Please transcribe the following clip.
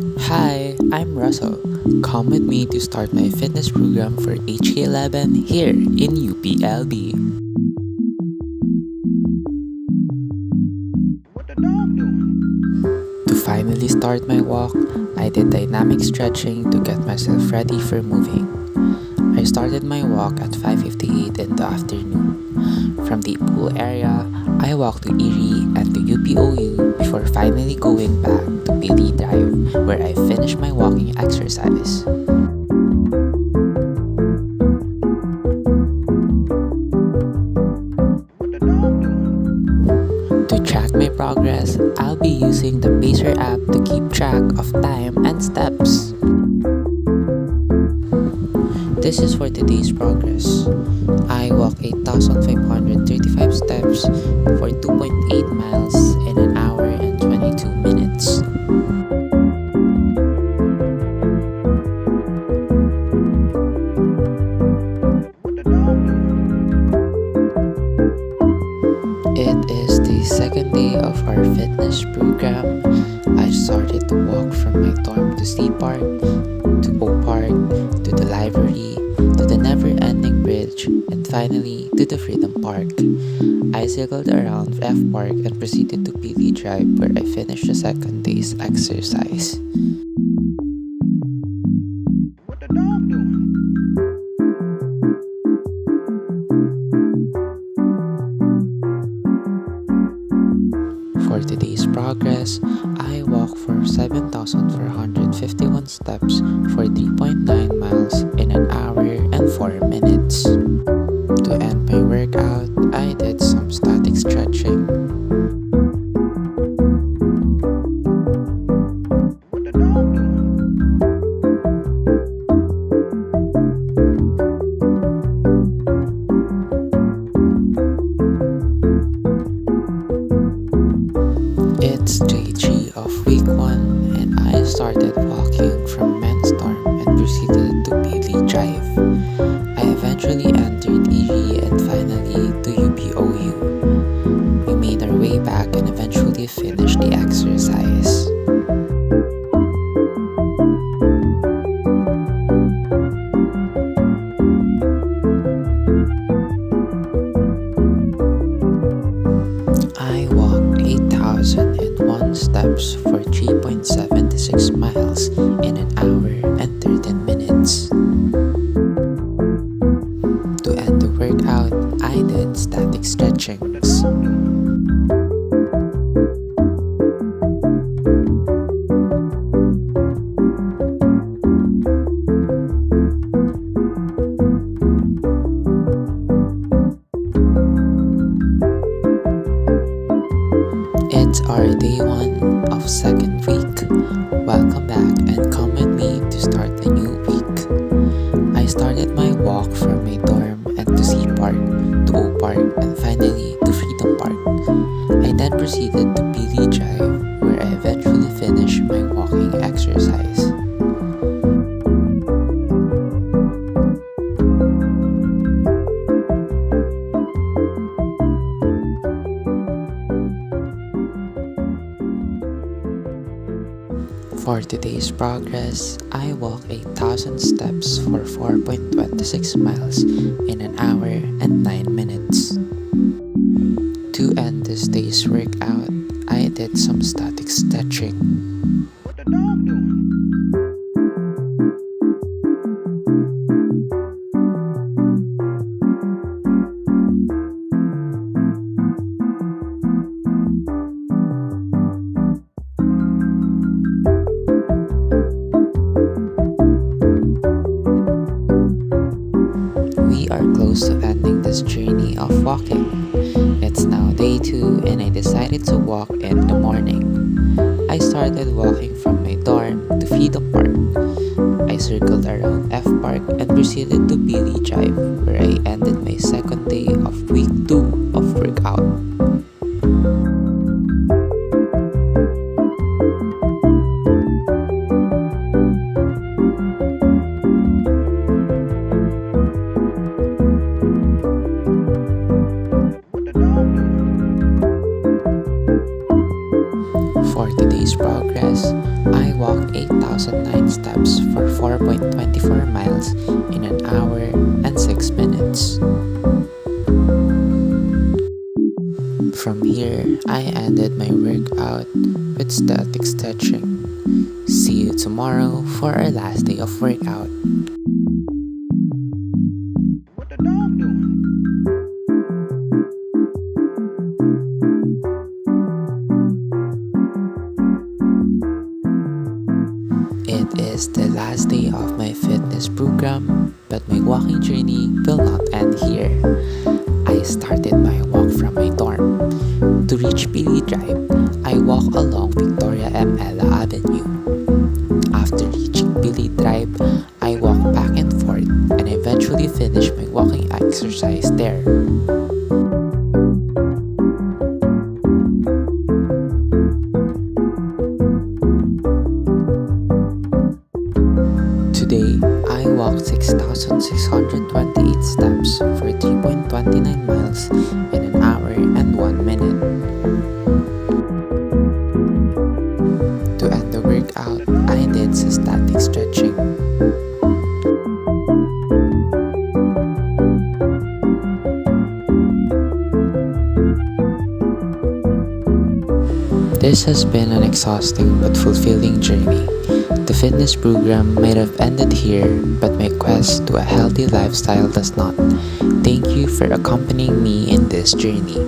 Hi, I'm Russell. Come with me to start my fitness program for HK11 here in UPLB. What the dog doing? To finally start my walk, I did dynamic stretching to get myself ready for moving. I started my walk at 5:58 in the afternoon. From the pool area, I walked to Erie and to UPOU before finally going back to Bailey Drive where I finished my walking exercise. What the dog doing? To track my progress, I'll be using the Pacer app to keep track of time and steps. This is for today's progress. I walked 8,535 steps for 2.8 miles in an hour and 22 minutes. What the dog doing? It is the second day of our fitness program. I started to walk from my dorm to C Park, to O Park, to the library, to the never-ending bridge, and finally to the Freedom Park. I cycled around F Park and proceeded to PD Drive where I finished the second day's exercise. What the dog doing? For today's progress, I walked for 7,451 steps for 3.9 miles in an hour and 4 minutes. To end my workout, I did some static stretching. What the dog doing? It's day 3 of week 1 and I started walking from Men's Dorm and proceeded to Bailey Drive. I eventually entered Erie and finally to UPOU. We made our way back and eventually finished the exercise. I walked 8,001 steps for 3.76 miles in an hour and 13 minutes. To end the workout, I did static stretchings. It's our day 1 of second week. Welcome back and come with me to start the new week. I started my walk from my dorm and to C Park, to O Park, and finally to Freedom Park. I then proceeded to PD Drive where I eventually finished my walking exercise. For today's progress, I walked 8,000 steps for 4.26 miles in an hour and 9 minutes. To end this day's workout, I did some static stretching. What the dog doing? We are close to ending this journey of walking. It's now day 2 and I decided to walk in the morning. I started walking from my dorm to Freedom Park. I circled around F Park and proceeded to Bailey Drive where I ended my second day of week 2 of workout. What the dog doing? For today's progress, I walked 8,009 steps for 4.24 miles in an hour and 6 minutes. From here, I ended my workout with static stretching. See you tomorrow for our last day of workout. What the dog doing? It is the last day of my fitness program, but my walking journey will not end here. I started my walk from my dorm. To reach Pili Drive, I walk along Victoria M. Ella Avenue. After reaching Pili Drive, I walk back and forth and eventually finish my walking exercise there. Today, I walked 6,628 steps for 3.29 miles in an hour and 1 minute. To end the workout, I did some static stretching. This has been an exhausting but fulfilling journey. The fitness program might have ended here, but my quest to a healthy lifestyle does not. Thank you for accompanying me in this journey.